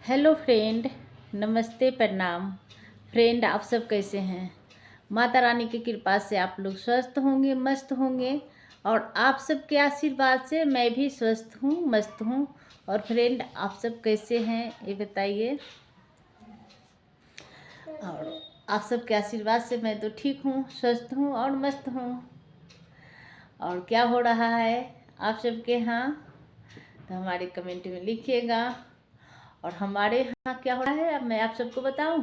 Hello friend, नमस्ते, प्रणाम। Friend, आप सब कैसे हैं? माता रानी की कृपा से आप लोग स्वस्थ होंगे, मस्त होंगे, और आप सब के आशीर्वाद से मैं भी स्वस्थ हूँ, मस्त हूँ। और फ्रेंड, आप सब कैसे हैं ये बताइए। और आप सब के आशीर्वाद से मैं तो ठीक हूँ, स्वस्थ हूँ और मस्त हूँ। और क्या हो रहा है आप सबके यहाँ, तो हमारे कमेंट में लिखिएगा। और हमारे यहाँ क्या हो रहा है अब मैं आप सबको बताऊं।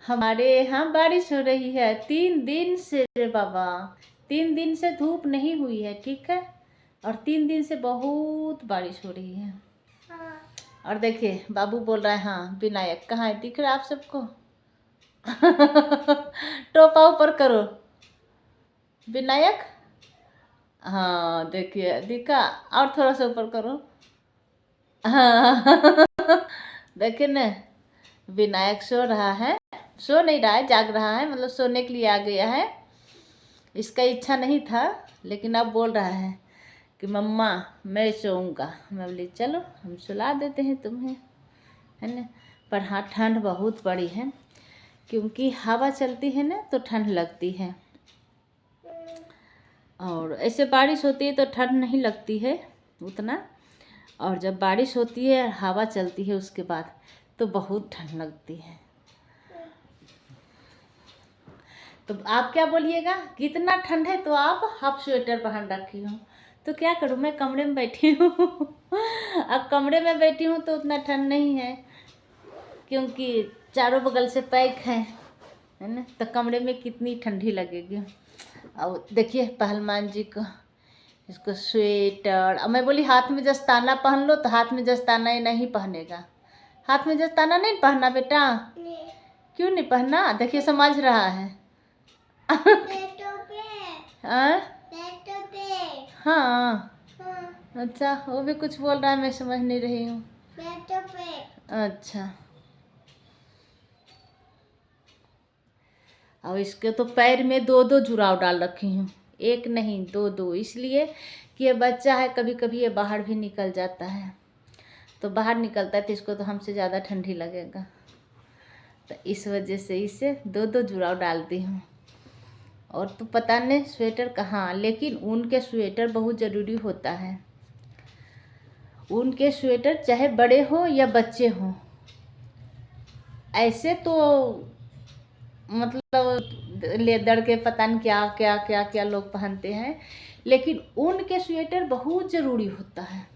हमारे यहाँ बारिश हो रही है 3 दिन से रे बाबा। 3 दिन से धूप नहीं हुई है, ठीक है। और 3 दिन से बहुत बारिश हो रही है। और देखिए बाबू बोल रहा है, हाँ विनायक कहाँ है, दिख रहा है आप सबको? टोपा ऊपर करो विनायक। हाँ देखिए दिखा, और थोड़ा सा ऊपर करो। हाँ देखिए न, विनायक सो रहा है, सो नहीं रहा है, जाग रहा है, मतलब सोने के लिए आ गया है। इसका इच्छा नहीं था, लेकिन अब बोल रहा है कि मम्मा मैं सोऊंगा। मैं बोली चलो हम सुला देते हैं तुम्हें, है ना। पर हाँ ठंड बहुत बड़ी है, क्योंकि हवा चलती है ना तो ठंड लगती है। और ऐसे बारिश होती है तो ठंड नहीं लगती है उतना, और जब बारिश होती है हवा चलती है उसके बाद तो बहुत ठंड लगती है। तो आप क्या बोलिएगा, कितना ठंड है तो आप हाफ स्वेटर पहन रखी हो, तो क्या करूँ, मैं कमरे में बैठी हूँ। अब कमरे में बैठी हूँ तो उतना ठंड नहीं है, क्योंकि चारों बगल से पैक है ना, तो कमरे में कितनी ठंडी लगेगी। अब देखिए पहलवान जी को, इसको स्वेटर, अब मैं बोली हाथ में दस्ताना पहन लो, तो हाथ में दस्ताना ही नहीं पहनेगा। हाथ में दस्ताना नहीं पहनना बेटा? क्यों नहीं पहनना? देखिए समझ रहा है। हाँ अच्छा, वो भी कुछ बोल रहा है, मैं समझ नहीं रही हूँ। अच्छा, और इसके तो पैर में 2-2 जुराव डाल रखी हूँ, एक नहीं 2-2, इसलिए कि ये बच्चा है, कभी कभी ये बाहर भी निकल जाता है। तो बाहर निकलता है तो इसको तो हमसे ज़्यादा ठंडी लगेगा, तो इस वजह से इसे 2-2 जुराव डालती हूँ। और तो पता नहीं स्वेटर कहाँ, लेकिन ऊन के स्वेटर बहुत ज़रूरी होता है। ऊन के स्वेटर चाहे बड़े हो या बच्चे हों, ऐसे तो मतलब लेदर के पता नहीं क्या क्या क्या क्या लोग पहनते हैं, लेकिन ऊन के स्वेटर बहुत ज़रूरी होता है,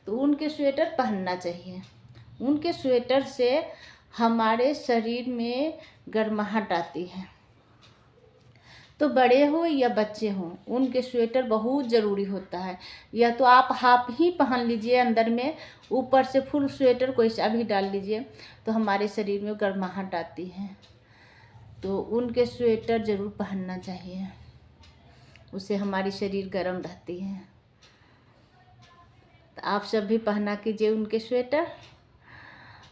तो ऊन के स्वेटर पहनना चाहिए। ऊन के स्वेटर से हमारे शरीर में गर्माहट आती है। तो बड़े हो या बच्चे हों, उनके स्वेटर बहुत ज़रूरी होता है। या तो आप हाफ ही पहन लीजिए अंदर में, ऊपर से फुल स्वेटर कोई सा भी डाल लीजिए, तो हमारे शरीर में गर्माहट आती है। तो उनके स्वेटर ज़रूर पहनना चाहिए, उससे हमारी शरीर गर्म रहती है। तो आप सब भी पहना कीजिए उनके स्वेटर।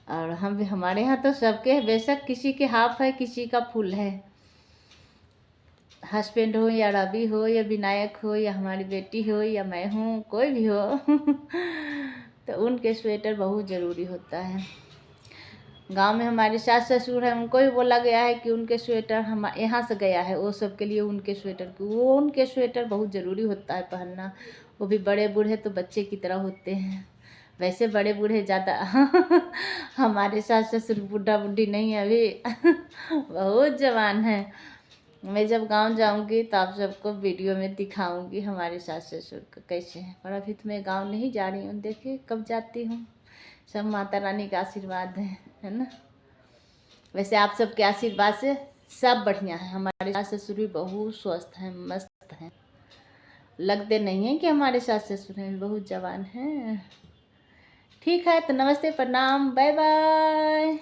और हम भी, हमारे यहाँ तो सबके, बेशक किसी के हाफ है किसी का फुल है, हस्बैंड हो या रवि हो या विनायक हो या हमारी बेटी हो या मैं हूँ, कोई भी हो। तो उनके स्वेटर बहुत ज़रूरी होता है। गांव में हमारे सास ससुर हैं, उनको भी बोला गया है कि उनके स्वेटर, हम यहाँ से गया है वो सब के लिए उनके स्वेटर, वो उनके स्वेटर बहुत ज़रूरी होता है पहनना। वो भी बड़े बूढ़े तो बच्चे की तरह होते हैं, वैसे बड़े बूढ़े ज़्यादा। हमारे सास ससुर बूढ़ा बूढ़ी नहीं है अभी, बहुत जवान है। मैं जब गांव जाऊंगी तो आप सबको वीडियो में दिखाऊंगी हमारे सास ससुर को कैसे हैं। पर अभी तो मैं गांव नहीं जा रही हूँ, देखिए कब जाती हूँ। सब माता रानी का आशीर्वाद है ना। वैसे आप सबके आशीर्वाद से सब बढ़िया है। हमारे सास ससुर भी बहुत स्वस्थ हैं, मस्त हैं, लगते नहीं हैं कि हमारे सास ससुर हैं, बहुत जवान हैं। ठीक है, तो नमस्ते, प्रणाम, बाय बाय।